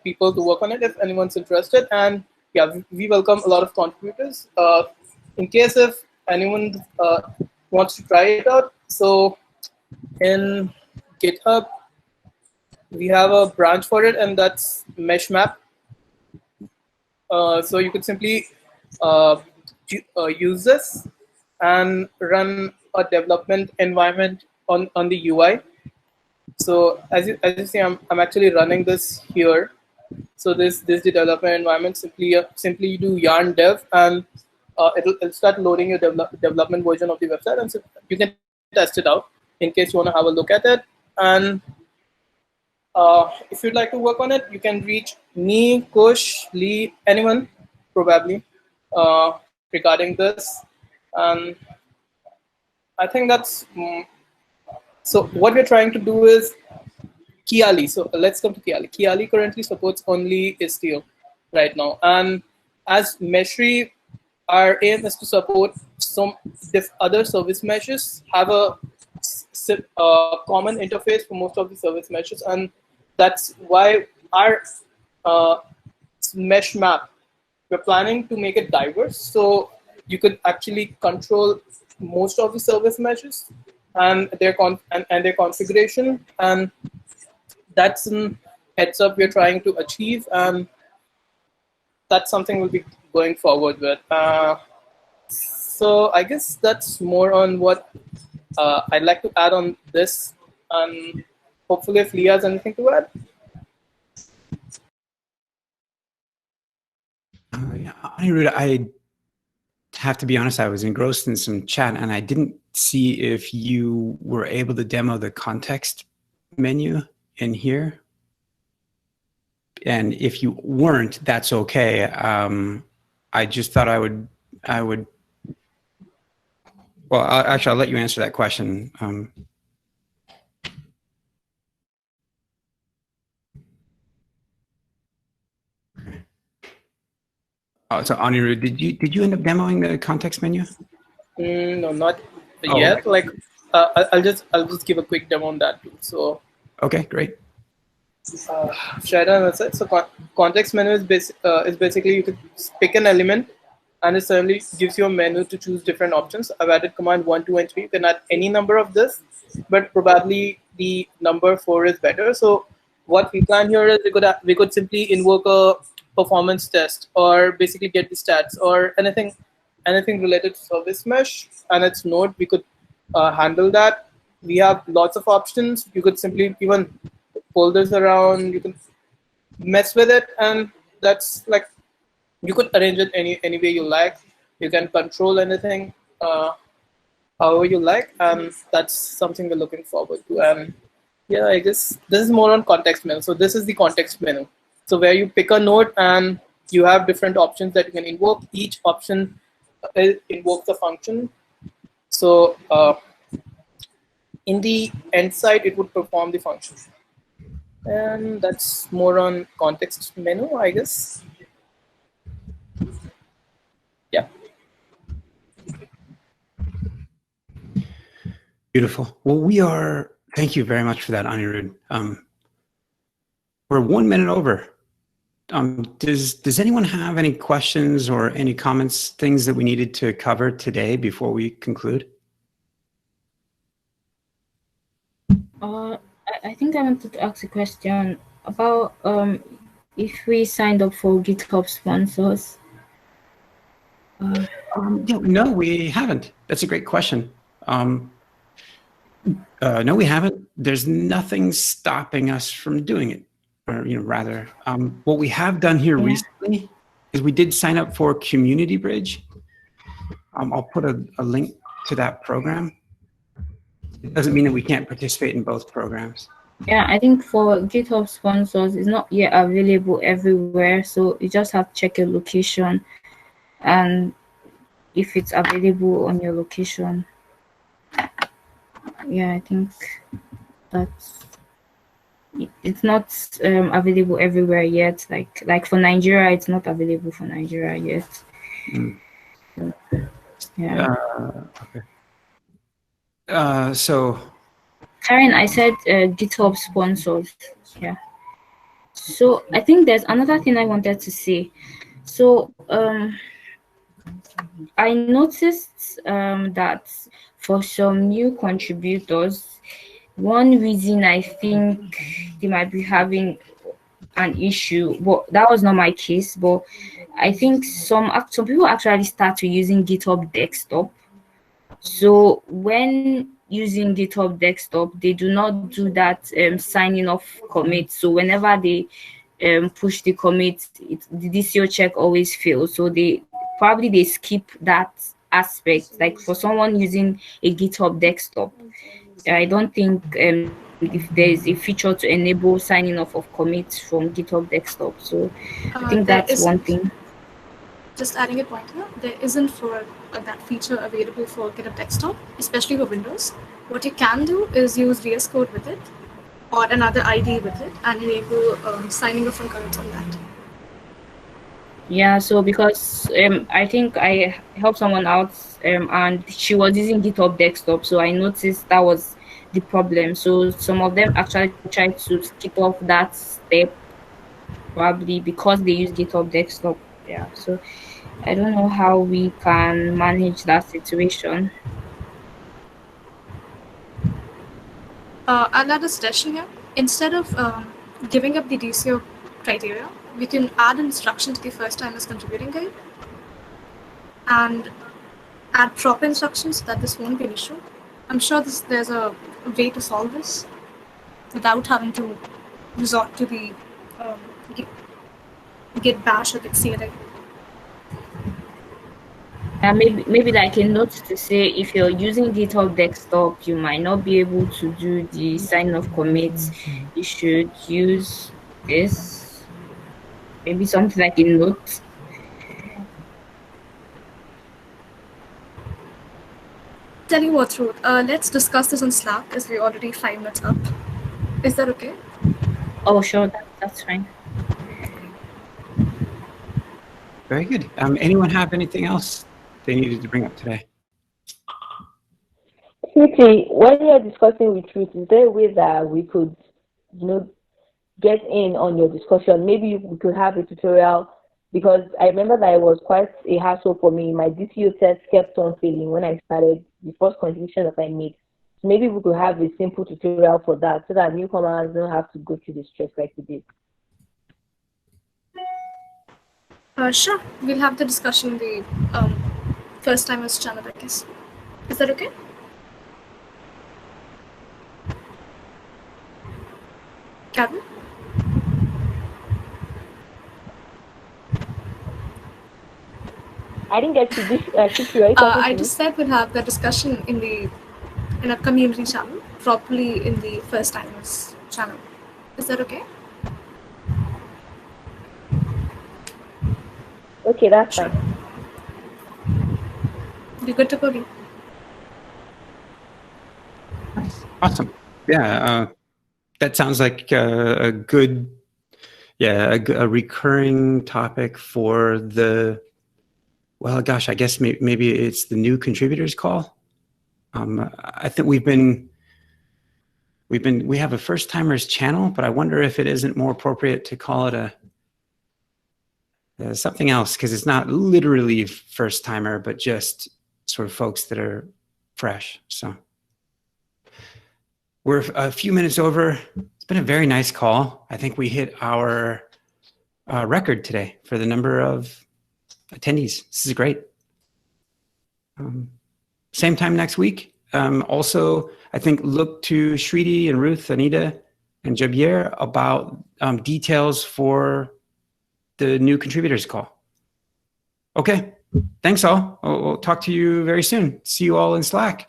people to work on it if anyone's interested. And yeah, we welcome a lot of contributors. In case if anyone wants to try it out, so in GitHub we have a branch for it, and that's mesh map. So you could simply use this and run a development environment on the UI. So as you see, I'm actually running this here. So this the development environment. Simply you do yarn dev, and it'll start loading your development version of the website, and so you can test it out in case you want to have a look at it. And if you'd like to work on it, you can reach me, Kush, Lee, anyone probably regarding this. And I think that's so. What we're trying to do is Kiali. So let's come to Kiali. Kiali currently supports only Istio right now, and as Meshri, our aim is to support some other service meshes, have a common interface for most of the service meshes, and that's why our mesh map, we're planning to make it diverse, so you could actually control most of the service meshes and their configuration, and that's an heads up we're trying to achieve, and that's something we'll be going forward with. So I guess that's more on what I'd like to add on this, and hopefully if Leah has anything to add. Yeah, Anirudh, I have to be honest, I was engrossed in some chat and I didn't see if you were able to demo the context menu in here. And if you weren't, that's okay. I just thought I would, well, actually, I'll let you answer that question. Oh, so Anirudh, did you end up demoing the context menu? No, not yet. Okay. Like, I'll just give a quick demo on that too. So. Okay, great. Shredder, that's it. So context menu is basically you could pick an element, and it certainly gives you a menu to choose different options. I've added command 1, 2, and 3. You can add any number of this, but probably the number 4 is better. So what we plan here is we could simply invoke a performance test, or basically get the stats, or anything related to service mesh and its node. We could handle that. We have lots of options. You could simply even pull this around. You can mess with it, and that's like, you could arrange it any way you like. You can control anything however you like, and that's something we're looking forward to. And yeah, I guess this is more on context menu. So this is the context menu. So where you pick a node and you have different options that you can invoke. Each option invokes a function. So in the end side, it would perform the function. And that's more on context menu, I guess. Yeah. Beautiful. Well, thank you very much for that, Anirudh. We're 1 minute over. Does anyone have any questions or any comments, things that we needed to cover today before we conclude? I think I wanted to ask a question about if we signed up for GitHub sponsors. No, we haven't. That's a great question. No, we haven't. There's nothing stopping us from doing it. Or, rather, what we have done here recently is we did sign up for Community Bridge. I'll put a link to that program. It doesn't mean that we can't participate in both programs. Yeah, I think for GitHub sponsors, it's not yet available everywhere. So you just have to check your location, and if it's available on your location. Yeah, I think that's It's not available everywhere yet. Like for Nigeria, it's not available for Nigeria yet. Mm. Yeah. Okay. So Karen, I said GitHub sponsors. Yeah. So I think there's another thing I wanted to say. So I noticed that for some new contributors, one reason I think they might be having an issue, but that was not my case, but I think some people actually start to using GitHub desktop. So when using GitHub desktop, they do not do that signing off commit. So whenever they push the commit, the DCO check always fails. So they skip that aspect. Like for someone using a GitHub desktop, I don't think if there is a feature to enable signing off of commits from GitHub desktop. So I think There that's one isn't. thing. Just adding a point here, there isn't for that feature available for GitHub Desktop, especially for Windows. What you can do is use VS Code with it or another ID with it and enable signing off from commits on that. Yeah, so because I think I helped someone out and she was using GitHub desktop, so I noticed that was the problem. So some of them actually tried to skip off that step, probably because they use GitHub desktop. Yeah, so I don't know how we can manage that situation. I'll add a suggestion here. Instead of giving up the DCO criteria, we can add an instruction to the first timers contributing guide and add proper instructions so that this won't be an issue. I'm sure there's a way to solve this without having to resort to the um, git bash or git CLI. Maybe like a note to say if you're using GitHub desktop, you might not be able to do the sign off commits. You should use this. Maybe something like a note. Tell you what, Ruth, let's discuss this on Slack as we're already 5 minutes up. Is that okay? Oh, sure, that's fine. very good. Anyone have anything else they needed to bring up today? Sweetie, when you're discussing with Truth, is there a way that we could, get in on your discussion? Maybe we could have a tutorial, because I remember that it was quite a hassle for me. My DCO test kept on failing when I started the first contribution that I made. So maybe we could have a simple tutorial for that so that newcomers don't have to go through the stress like we did. Sure. We'll have the discussion in the first timers channel, I guess. Is that okay? Gavin? I didn't get to this. I just said we'll have the discussion in a community channel, properly in the first timers channel. Is that okay? Okay, that's fine. You're good to go, Lee. Awesome. Yeah, that sounds like a good, a recurring topic for the, well, gosh, I guess maybe it's the new contributors call. I think we have a first timers channel, but I wonder if it isn't more appropriate to call it something else, because it's not literally first timer, but just sort of folks that are fresh. So we're a few minutes over. It's been a very nice call. I think we hit our record today for the number of attendees. This is great. Same time next week. Also, I think look to Shriti and Ruth, Anita, and Jabier about details for the new contributors call. Okay, thanks all. We'll talk to you very soon. See you all in Slack.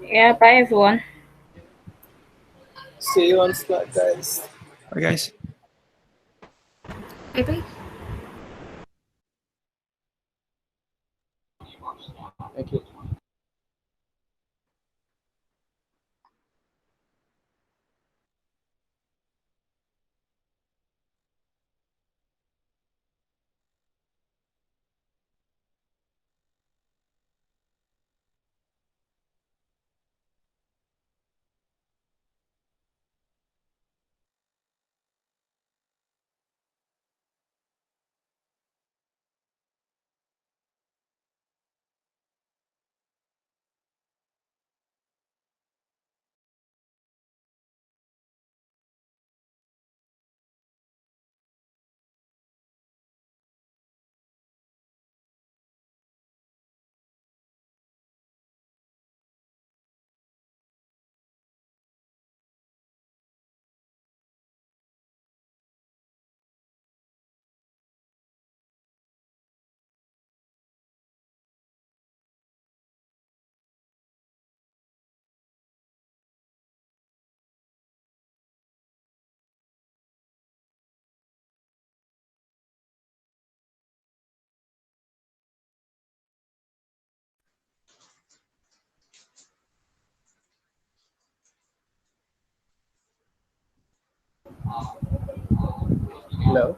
Yeah, bye everyone. See you on Slack, guys. Bye, guys. Bye-bye. Thank you. Hello.